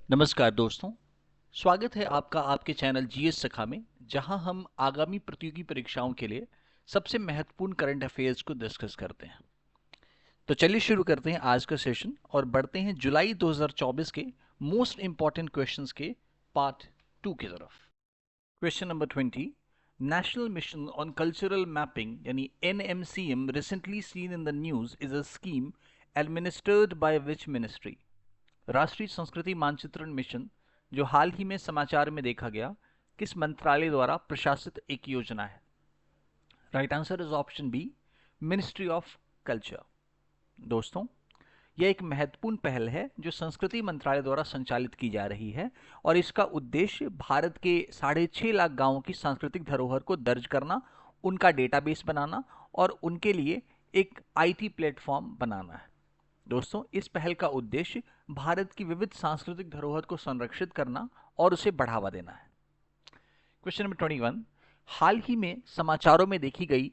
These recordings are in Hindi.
नमस्कार दोस्तों, स्वागत है आपका आपके चैनल जीएस सखा में, जहां हम आगामी प्रतियोगी परीक्षाओं के लिए सबसे महत्वपूर्ण करंट अफेयर्स को डिस्कस करते हैं। तो चलिए शुरू करते हैं आज का सेशन और बढ़ते हैं जुलाई 2024 के मोस्ट इंपॉर्टेंट क्वेश्चंस के पार्ट 2 की तरफ। Question number 20, national mission on cultural mapping यानी NMCM recently seen in the news is a scheme administered by which ministry. राष्ट्रीय संस्कृति मानचित्रण मिशन जो हाल ही में समाचार में देखा गया, किस मंत्रालय द्वारा प्रशासित एक योजना है? Right answer is option B, ministry of culture. दोस्तों, यह एक महत्वपूर्ण पहल है जो संस्कृति मंत्रालय द्वारा संचालित की जा रही है और इसका उद्देश्य भारत के 6.5 लाख गांवों की सांस्कृतिक धरोहर को दर्ज करना, उनका डेटाबेस बनाना और उनके लिए एक आईटी प्लेटफॉर्म बनाना है। दोस्तों, इस पहल का उद्देश्य भारत की विविध सांस्कृतिक धरोहर को संरक्षित करना और उसे बढ़ावा देना है। क्वेश्चन नंबर 21, हाल ही में समाचारों में देखी गई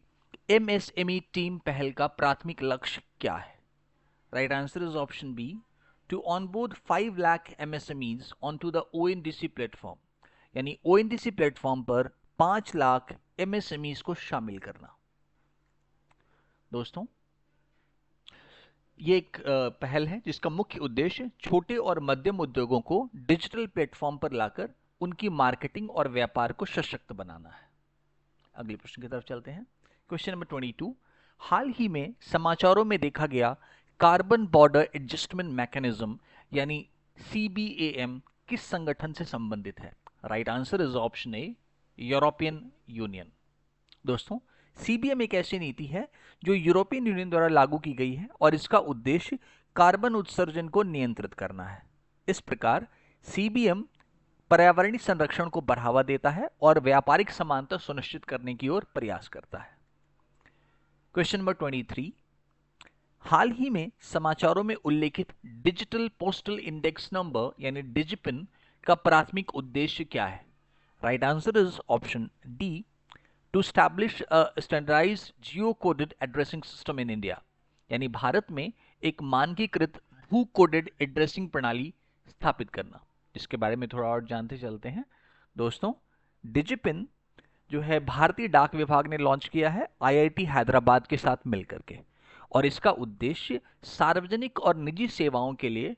एमएसएमई टीम पहल का प्राथमिक लक्ष्य क्या है? Right answer is option B, to onboard 5 lakh MSMEs onto the ONDC platform, यानी ओएनडीसी प्लेटफॉर्म पर 5 लाख एमएसएमईज को शामिल करना। दोस्तों, ये एक पहल है जिसका मुख्य उद्देश्य छोटे और मध्यम उद्योगों को डिजिटल प्लेटफॉर्म पर लाकर उनकी मार्केटिंग और व्यापार को सशक्त बनाना है। अगले प्रश्न की तरफ चलते हैं। क्वेश्चन नंबर 22, हाल ही में समाचारों में देखा गया कार्बन बॉर्डर एडजस्टमेंट मैकेनिज्म यानी CBAM किस संगठन से संबंधित है? Right answer is option A, European union. दोस्तों, सीबीएम एक ऐसी नीति है जो यूरोपियन यूनियन द्वारा लागू की गई है और इसका उद्देश्य कार्बन उत्सर्जन को नियंत्रित करना है। इस प्रकार सीबीएम पर्यावरणीय संरक्षण को बढ़ावा देता है और व्यापारिक समानता सुनिश्चित करने की ओर प्रयास करता है। क्वेश्चन नंबर 23, हाल ही में समाचारों में उल्लेखित डिजिटल पोस्टल इंडेक्स नंबर यानी डिजिपिन का प्राथमिक उद्देश्य क्या है? Right answer is option D, to establish a standardised geo coded addressing system in India, यानी भारत में एक मानकीकृत भू कोडेड एड्रेसिंग प्रणाली स्थापित करना, जिसके बारे में थोड़ा और जानते चलते हैं। दोस्तों, डिजिपिन जो है भारतीय डाक विभाग ने लॉन्च किया है आईआईटी हैदराबाद के साथ मिलकर के, और इसका उद्देश्य सार्वजनिक और निजी सेवाओं के लिए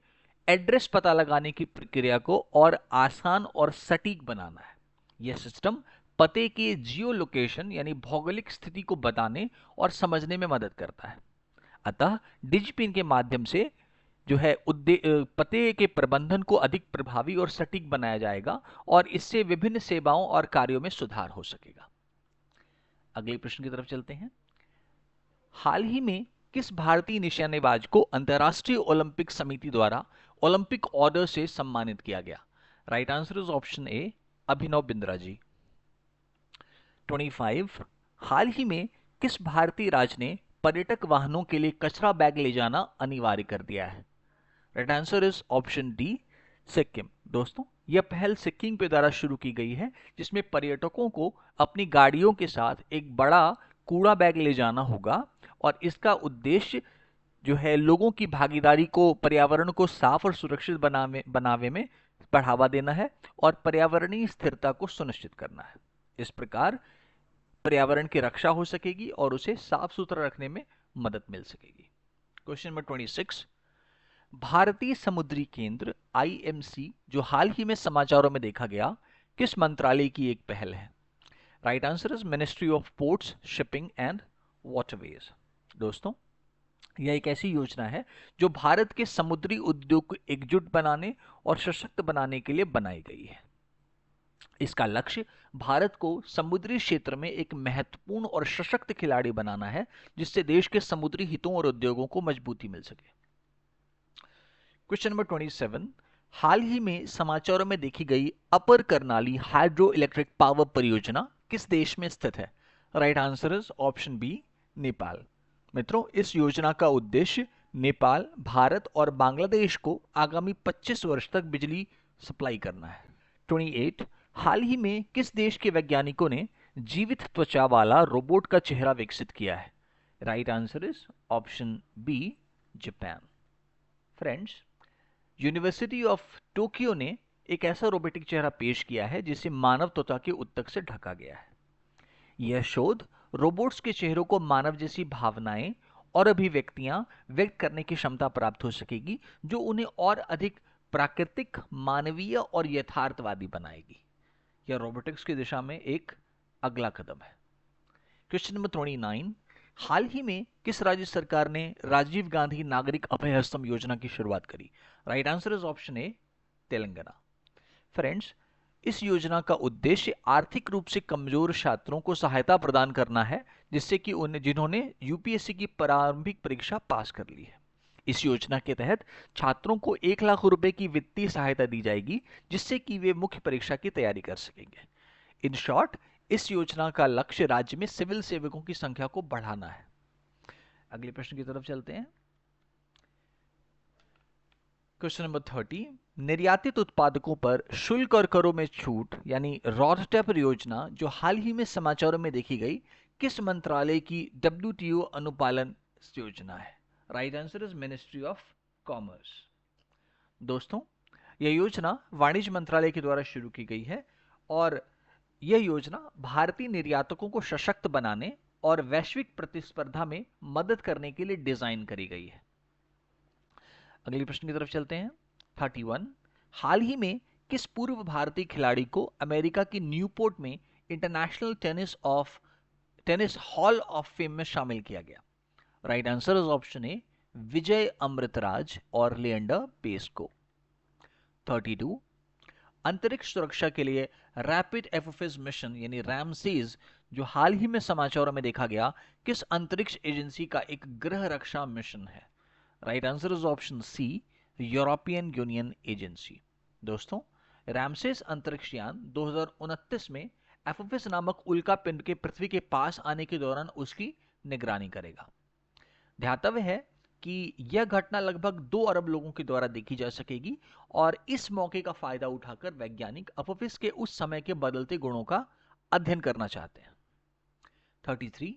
एड्रेस पता लगाने की प्रक्रिया को और आसान और सटीक बनाना है। यह सिस्टम पते के जियो लोकेशन यानी भौगोलिक स्थिति को बताने और समझने में मदद करता है। अतः डिजिपिन के माध्यम से जो है पते के प्रबंधन को अधिक प्रभावी और सटीक बनाया जाएगा और इससे विभिन्न सेवाओं और कार्यों में सुधार हो सकेगा। अगले प्रश्न की तरफ चलते हैं। हाल ही में किस भारतीय निशानेबाज को अंतर्राष्ट्रीय ओलंपिक समिति द्वारा ओलंपिक ऑर्डर से सम्मानित किया गया? Right answer is option A, Abhinav Bindra ji. 25, हाल ही में किस भारतीय राज्य ने पर्यटक वाहनों के लिए कचरा बैग ले जाना अनिवार्य कर दिया है? Right answer is option D, Sikkim. दोस्तों, यह पहल सिक्किम के द्वारा शुरू की गई है जिसमें पर्यटकों को अपनी गाड़ियों के साथ एक बड़ा कूड़ा बैग ले जाना होगा और इसका उद्देश्य जो है लोगों की भागीदारी को पर्यावरण को साफ और सुरक्षित बनावे में बढ़ावा देना है और पर्यावरणीय स्थिरता को सुनिश्चित करना है। इस प्रकार पर्यावरण की रक्षा हो सकेगी और उसे साफ सुथरा रखने में मदद मिल सकेगी। क्वेश्चन नंबर 26, भारतीय समुद्री केंद्र आईएमसी जो हाल ही में समाचारों में देखा गया, किस मंत्रालय की एक पहल है? Right answer is ministry of ports, shipping and waterways. दोस्तों, यह एक ऐसी योजना है जो भारत के समुद्री उद्योग को एकजुट बनाने और सशक्त बनाने के लिए बनाई गई है। इसका लक्ष्य भारत को समुद्री क्षेत्र में एक महत्वपूर्ण और सशक्त खिलाड़ी बनाना है जिससे देश के समुद्री हितों और उद्योगों को मजबूती मिल सके। क्वेश्चन नंबर 27, हाल ही में समाचारों में देखी गई upper Karnali hydro electric power परियोजना किस देश में स्थित है? Right answer is option B, Nepal. मित्रों, इस योजना का उद्देश्य नेपाल, भारत और बांग्लादेश को आगामी 25 वर्ष तक बिजली सप्लाई करना है। 28, हाल ही में किस देश के वैज्ञानिकों ने जीवित त्वचा वाला रोबोट का चेहरा विकसित किया है? Right answer is option B, Japan. Friends, university of Tokyo ने एक ऐसा रोबोटिक चेहरा पेश किया है जिसे मानव त्वचा के उत्तक से ढका गया है। यह शोध रोबोट्स के चेहरों को मानव जैसी भावनाएं और अभिव्यक्तियां व्यक्त करने की क्षमता प्राप्त हो सकेगी, जो उन्हें और अधिक प्राकृतिक, मानवीय और यथार्थवादी बनाएगी। यह रोबोटिक्स की दिशा में एक अगला कदम है। क्वेश्चन नंबर 29, हाल ही में किस राज्य सरकार ने राजीव गांधी नागरिक अभयहस्तं योजना की शुरुआत करी? Right answer is option A, Telangana. Friends, इस योजना का उद्देश्य आर्थिक रूप से कमजोर छात्रों को सहायता प्रदान करना है, जिससे कि जिन्होंने यूपीएससी की प्रारंभिक परीक्षा पास कर ली है। इस योजना के तहत छात्रों को 1 लाख रुपए की वित्तीय सहायता दी जाएगी, जिससे कि वे मुख्य परीक्षा की तैयारी कर सकेंगे। इन शॉर्ट, इस योजना का लक्ष्य राज्य में सिविल सेवकों की संख्या को बढ़ाना है। अगले प्रश्न की तरफ चलते हैं। क्वेश्चन नंबर 30, निर्यातित उत्पादकों पर शुल्क और करों में छूट यानी रॉडटेप योजना जो हाल ही में समाचारों में देखी गई, किस मंत्रालय की डब्ल्यूटीओ अनुपालन योजना है? Right answer is ministry of commerce. दोस्तों, यह योजना वाणिज्य मंत्रालय के द्वारा शुरू की गई है और यह योजना भारतीय निर्यातकों को सशक्त बनाने और वैश्विक प्रतिस्पर्धा में मदद करने के लिए डिजाइन करी गई है। अगले प्रश्न की तरफ चलते हैं। 31, हाल ही में किस पूर्व भारतीय खिलाड़ी को अमेरिका की न्यूपोर्ट में international tennis hall of fame में शामिल किया गया? Right answer is option A, Vijay Amritraj और लिएंडर पेस को। 32, अंतरिक्ष सुरक्षा के लिए रैपिड एफओएस मिशन यानी रैमसेस जो हाल ही में समाचारों में देखा गया, किस अंतरिक्ष एजेंसी का एक गृह रक्षा मिशन है? Right answer is option C, European Union agency. दोस्तों, रैमसेस अंतरिक्ष यान 2029 में एफओएस नामक उल्का पिंड के पृथ्वी के पास आने के दौरान उसकी निगरानी करेगा। ध्यातव्य है कि यह घटना लगभग 2 अरब लोगों के द्वारा देखी जा सकेगी और इस मौके का फायदा उठाकर वैज्ञानिक एफओएस के उस समय के बदलते गुणों का अध्ययन करना चाहते हैं। 33,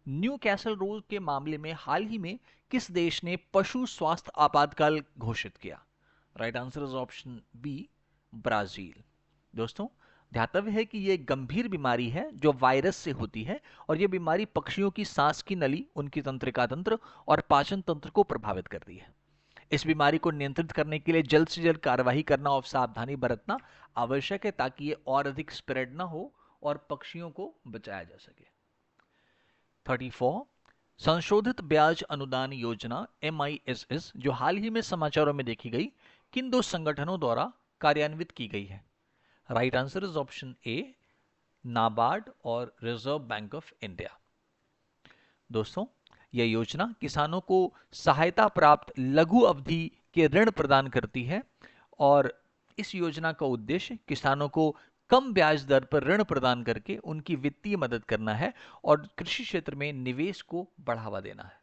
न्यू कैसल रोग के मामले में हाल ही में किस देश ने पशु स्वास्थ्य आपातकाल घोषित किया? Right answer is option B, Brazil. दोस्तों, ध्यातव्य है कि यह गंभीर बीमारी है जो वायरस से होती है और यह बीमारी पक्षियों की सांस की नली, उनकी तंत्रिका तंत्र और पाचन तंत्र को प्रभावित करती है। इस बीमारी को नियंत्रित करने के लिए जल्द से जल्द कार्यवाही करना और सावधानी बरतना आवश्यक है ताकि यह और अधिक स्प्रेड ना हो और पक्षियों को बचाया जा सके। 34, संशोधित ब्याज अनुदान योजना MISS जो हाल ही में समाचारों में देखी गई, किन 2 संगठनों द्वारा कार्यान्वित की गई है? राइट आंसर इज ऑप्शन ए, नाबार्ड और रिजर्व बैंक ऑफ इंडिया। दोस्तों, यह योजना किसानों को सहायता प्राप्त लघु अवधि के ऋण प्रदान करती है और इस योजना का उद्देश्य किसानों को कम ब्याज दर पर ऋण प्रदान करके उनकी वित्तीय मदद करना है और कृषि क्षेत्र में निवेश को बढ़ावा देना है।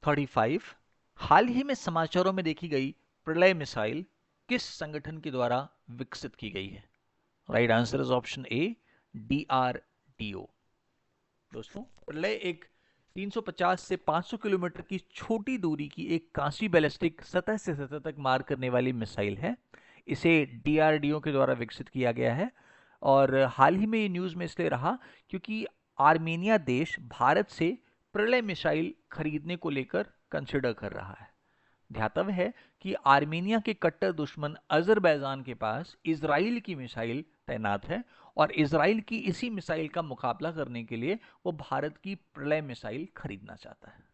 35, हाल ही में समाचारों में देखी गई प्रलय मिसाइल किस संगठन के द्वारा विकसित की गई है? Right answer is option A, DRDO। दोस्तों, प्रलय एक 350 से 500 किलोमीटर की छोटी दूरी की एक कांसी बैलिस्टिक सतह से सतह तक मार करने वाली मिसाइल है। इसे DRDO के द्वारा विकसित किया गया है और हाल ही में ये न्यूज़ में इसलिए रहा क्योंकि आर्मेनिया देश भारत से प्रलय मिसाइल खरीदने को लेकर कंसिडर कर रहा है। ध्यातव्य है कि आर्मेनिया के कट्टर दुश्मन अजरबैजान के पास इजराइल की मिसाइल तैनात है और इजराइल की इसी मिसाइल का मुकाबला करने के लिए वो भारत की प्रलय मिसाइल खरीदना चाहता है।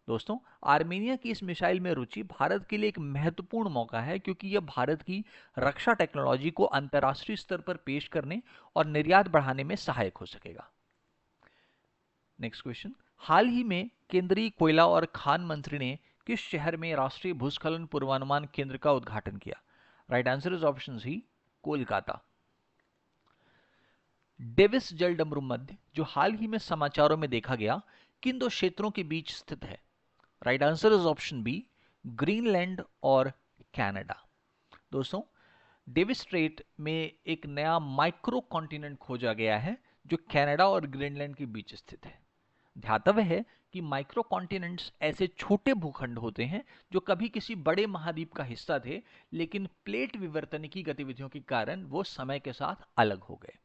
दोस्तों, आर्मेनिया की इस मिसाइल में रुचि भारत के लिए एक महत्वपूर्ण मौका है क्योंकि यह भारत की रक्षा टेक्नोलॉजी को अंतर्राष्ट्रीय स्तर पर पेश करने और निर्यात बढ़ाने में सहायक हो सकेगा। नेक्स्ट क्वेश्चन, हाल ही में केंद्रीय कोयला और खान मंत्री ने किस शहर में राष्ट्रीय भूस्खलन पूर्वानुमान केंद्र का उद्घाटन किया? Right answer is option C, Kolkata. Davis जलडमरू मध्य जो हाल ही में समाचारों में देखा गया, किन 2 क्षेत्रों के बीच स्थित है? Right answer is option B, Greenland और कनाडा। दोस्तों, डेविस स्ट्रेट में एक नया माइक्रो कॉन्टिनेंट खोजा गया है जो कनाडा और ग्रीनलैंड के बीच स्थित है। ध्यातव्य है कि माइक्रो कॉन्टिनेंट्स ऐसे छोटे भूखंड होते हैं जो कभी किसी बड़े महाद्वीप का हिस्सा थे, लेकिन प्लेट विवर्तनिकी गतिविधियों के कारण वो समय के साथ अलग हो गए।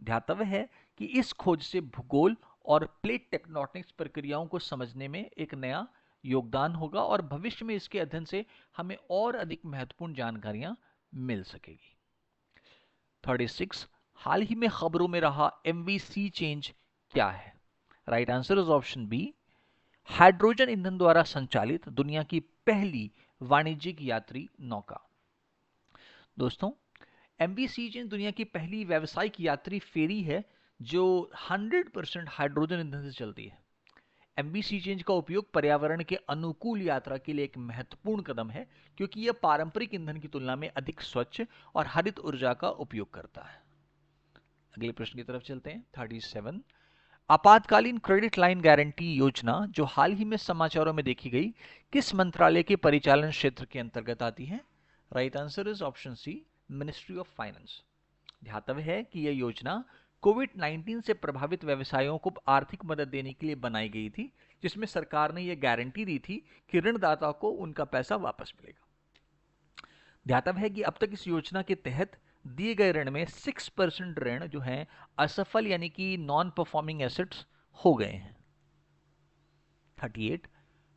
ध्यातव्य है कि इस खोज से भूगोल और प्लेट टेक्टोनिक्स प्रक्रियाओं को समझने में एक नया योगदान होगा और भविष्य में इसके अध्ययन से हमें और अधिक महत्वपूर्ण जानकारियां मिल सकेगी। 36, हाल ही में खबरों में रहा एमवीसी चेंज क्या है? Right answer is option B, hydrogen ईंधन द्वारा संचालित दुनिया की पहली वाणिज्यिक यात्री नौका। दोस्तों, एमवीसी चेंज दुनिया की पहली व्यावसायिक यात्री फेरी है जो 100% हाइड्रोजन ईंधन से चलती है। एमवीसी चेंज का उपयोग पर्यावरण के अनुकूल यात्रा के लिए एक महत्वपूर्ण कदम है, क्योंकि यह पारंपरिक ईंधन की तुलना में अधिक स्वच्छ और हरित ऊर्जा का उपयोग करता है। अगले प्रश्न की तरफ चलते हैं। 37, आपातकालीन क्रेडिट लाइन गारंटी योजना जो हाल ही में समाचारों में देखी गई, किस मंत्रालय के परिचालन क्षेत्र के अंतर्गत आती है? Right answer is option C, ministry of finance. ध्यातव्य है कि यह योजना कोविड-19 से प्रभावित व्यवसायों को आर्थिक मदद देने के लिए बनाई गई थी, जिसमें सरकार ने यह गारंटी दी थी कि ऋणदाता को उनका पैसा वापस मिलेगा। ध्यातव्य है कि अब तक इस योजना के तहत दिए गए ऋण में 6% ऋण जो हैं असफल यानी कि नॉन परफॉर्मिंग एसेट्स हो गए हैं। 38,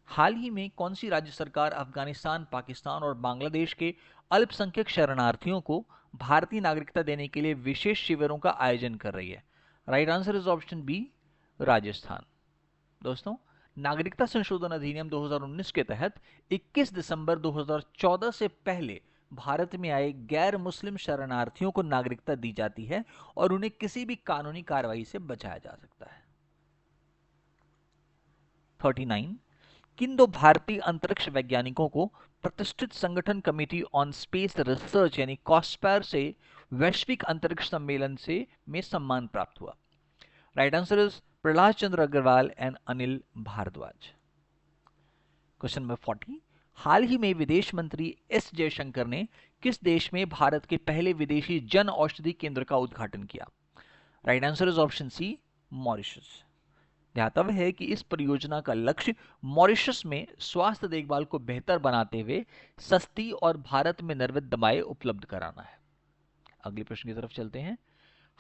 हाल ही में कौन सी राज्य सरकार अफगानिस्तान, पाकिस्तान और बांग्लादेश के अल्पसंख्यक शरणार्थियों को भारतीय नागरिकता देने के लिए विशेष शिविरों का आयोजन कर रही है? Right answer is option B, Rajasthan. दोस्तों, नागरिकता संशोधन अधिनियम 2019 के तहत 21 दिसंबर 2014 से पहले भारत में आए गैर मुस्लिम शरणार्थियों को नागरिकता दी जाती है और उन्हें किसी भी कानूनी कार्रवाई से बचाया जा सकता है। 39, किन दो भारतीय अंतरिक्ष वैज्ञानिकों को प्रतिष्ठित संगठन कमेटी ऑन स्पेस रिसर्च यानी कॉस्पैर से वैश्विक अंतरिक्ष सम्मेलन से में सम्मान प्राप्त हुआ? Right answer is Prahlad Chandra Agarwal and Anil Bhardwaj. Question number 40, हाल ही में विदेश मंत्री एस जयशंकर ने किस देश में भारत के पहले विदेशी जन औषधि केंद्र का उद्घाटन किया? Right answer is option C, Mauritius. ध्यातव्य है कि इस परियोजना का लक्ष्य मॉरिशस में स्वास्थ्य देखभाल को बेहतर बनाते हुए सस्ती और भारत में निर्मित दवाएं उपलब्ध कराना है। अगले प्रश्न की तरफ चलते हैं।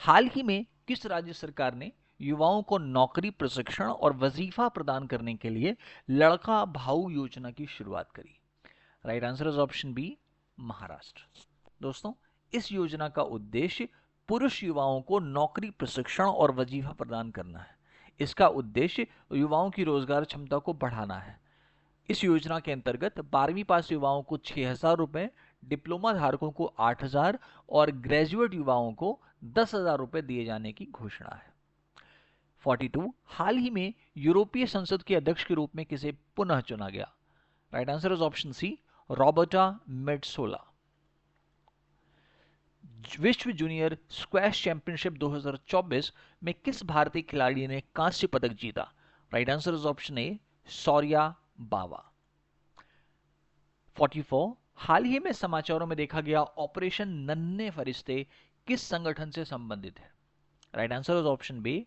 हाल ही में किस राज्य सरकार ने युवाओं को नौकरी, प्रशिक्षण और वजीफा प्रदान करने के लिए लड़का भाऊ योजना की शुरुआत करी? Right answer is option B, Maharashtra. दोस्तों, इस योजना का उद्देश्य पुरुष युवाओं को नौकरी, प्रशिक्षण और वजीफा प्रदान करना है। इसका उद्देश्य युवाओं की रोजगार क्षमता को बढ़ाना है। इस योजना के अंतर्गत 12वीं पास युवाओं को 6,000 रुपए, डिप्लोमा धारकों को 8,000 और ग्रेजुएट युवाओं को 10,000 रुपए दिए जाने की घोषणा है। 42, हाल ही में यूरोपीय संसद के अध्यक्ष के रूप में किसे पुनः चुना गया? Right answer is option C, Roberta Metsola. विश्व जूनियर स्क्वैश चैंपियनशिप 2024 में किस भारतीय खिलाड़ी ने कांस्य पदक जीता? Right answer is option A, Shaurya Bawa. 44, हाल ही में समाचारों में देखा गया ऑपरेशन नन्हे फरिश्ते किस संगठन से संबंधित है? Right answer is option B,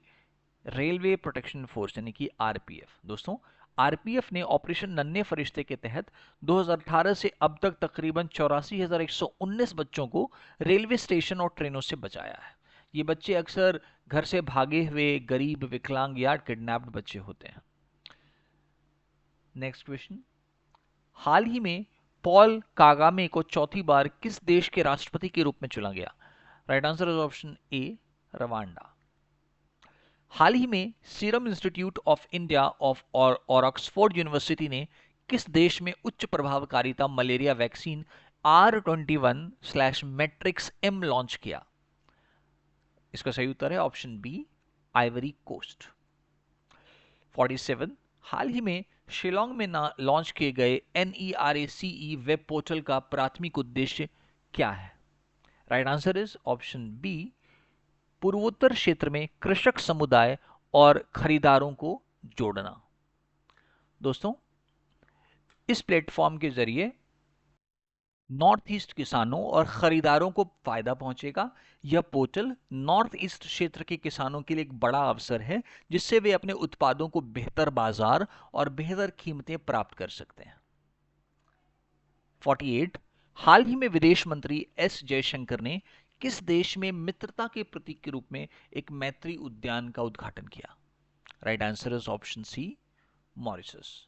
railway protection force यानी कि आरपीएफ। दोस्तों, आरपीएफ ने ऑपरेशन नन्हे फरिश्ते के तहत 2018 से अब तक तकरीबन 84,119 बच्चों को रेलवे स्टेशन और ट्रेनों से बचाया है। ये बच्चे अक्सर घर से भागे हुए गरीब, विकलांग या किडनैप्ड बच्चे होते हैं। नेक्स्ट क्वेश्चन, हाल ही में पॉल कागामे को चौथी बार किस देश के राष्ट्रपति के रूप में चुना गया? Right answer is option A, Rwanda. हाल ही में सीरम इंस्टीट्यूट ऑफ इंडिया और ऑक्सफोर्ड यूनिवर्सिटी ने किस देश में उच्च प्रभावकारिता malaria vaccine matrix M launch किया? इसका सही उत्तर है ऑप्शन बी, आइवरी कोस्ट। 47, हाल ही में शिलोंग में लॉन्च किए गए NERACE वेब पोर्टल का प्राथमिक उद्देश्य क्या है? Right answer is option B, पूर्वोत्तर क्षेत्र में कृषक समुदाय और खरीदारों को जोड़ना। दोस्तों, इस प्लेटफॉर्म के जरिए नॉर्थ ईस्ट किसानों और खरीदारों को फायदा पहुंचेगा। यह पोर्टल नॉर्थ ईस्ट क्षेत्र के किसानों के लिए एक बड़ा अवसर है, जिससे वे अपने उत्पादों को बेहतर बाजार और बेहतर कीमतें प्राप्त कर सकते हैं। 48, हाल ही में विदेश मंत्री एस जयशंकर ने किस देश में मित्रता के प्रतीक के रूप में एक मैत्री उद्यान का उद्घाटन किया? Right answer is option C, Mauritius.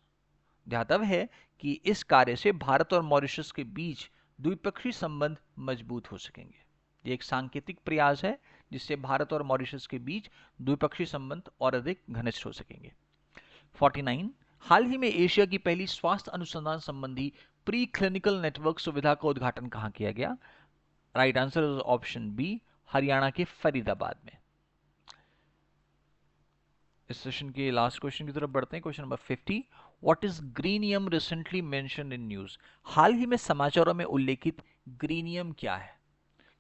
ध्यातव्य है कि इस कार्य से भारत और मॉरिशस के बीच द्विपक्षीय संबंध मजबूत हो सकेंगे। ये एक सांकेतिक प्रयास है जिससे भारत और मॉरिशस के बीच द्विपक्षीय संबंध और अधिक घनिष्ठ हो सकेंगे। 49, हाल ही में एशिया की पहली स्वास्थ्य अनुसंधान संबंधी प्री क्लिनिकल नेटवर्क सुविधा का उद्घाटन कहां किया गया? Right answer is option B, Haryana के फरीदाबाद में। इस सेशन के लास्ट क्वेश्चन की तरफ बढ़ते हैं। Question number 50, what is greenium recently mentioned in news? हाल ही में समाचारों में उल्लेखित ग्रीनियम क्या है?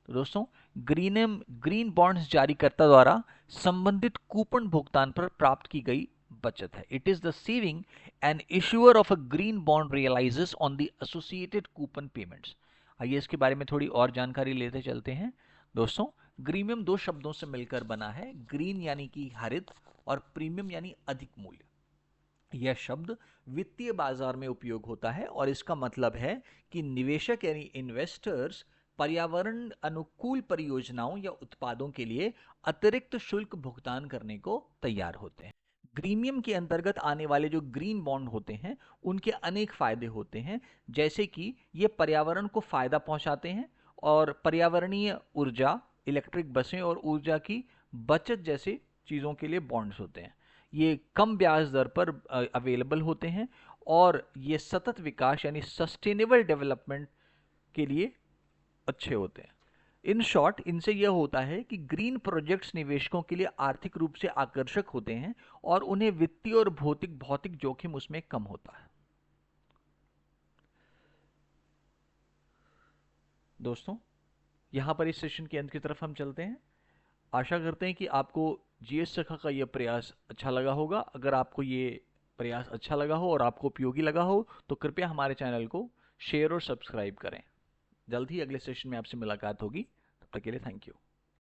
तो दोस्तों, ग्रीनियम ग्रीन बॉन्ड्स जारीकर्ता द्वारा संबंधित कूपन भुगतान पर प्राप्त की गई बचत है। It is the saving an issuer of a green bond realises on the associated coupon payments. आइए इसके बारे में थोड़ी और जानकारी लेते चलते हैं। दोस्तों, ग्रीनियम दो शब्दों से मिलकर बना है, ग्रीन यानी कि हरित और प्रीमियम यानी अधिक मूल्य। यह शब्द वित्तीय बाजार में उपयोग होता है और इसका मतलब है कि निवेशक यानी इन्वेस्टर्स पर्यावरण अनुकूल परियोजनाओं या उत्पादों के लिए अतिरिक्त शुल्क भुगतान करने को तैयार होते हैं। ग्रीनियम के अंतर्गत आने वाले जो ग्रीन बॉन्ड होते हैं उनके अनेक फायदे होते हैं, जैसे कि ये पर्यावरण को फायदा पहुंचाते हैं और पर्यावरणीय ऊर्जा, इलेक्ट्रिक बसें और ऊर्जा की बचत जैसे चीज़ों के लिए बॉन्ड्स होते हैं। ये कम ब्याज दर पर अवेलेबल होते हैं और ये सतत विकास यानी सस्टेनेबल डेवलपमेंट के लिए अच्छे होते हैं। इन शॉर्ट, इनसे यह होता है कि ग्रीन प्रोजेक्ट्स निवेशकों के लिए आर्थिक रूप से आकर्षक होते हैं और उन्हें वित्तीय और भौतिक जोखिम उसमें कम होता है। दोस्तों, यहां पर इस सेशन के अंत की तरफ हम चलते हैं। आशा करते हैं कि आपको जीएस सखा का यह प्रयास अच्छा लगा होगा। अगर आपको ये प्रयास अच्छा लगा हो और आपको उपयोगी लगा हो तो कृपया हमारे चैनल को शेयर और सब्सक्राइब करें। जल्द ही अगले सेशन में आपसे मुलाकात होगी। तब तक के लिए थैंक यू।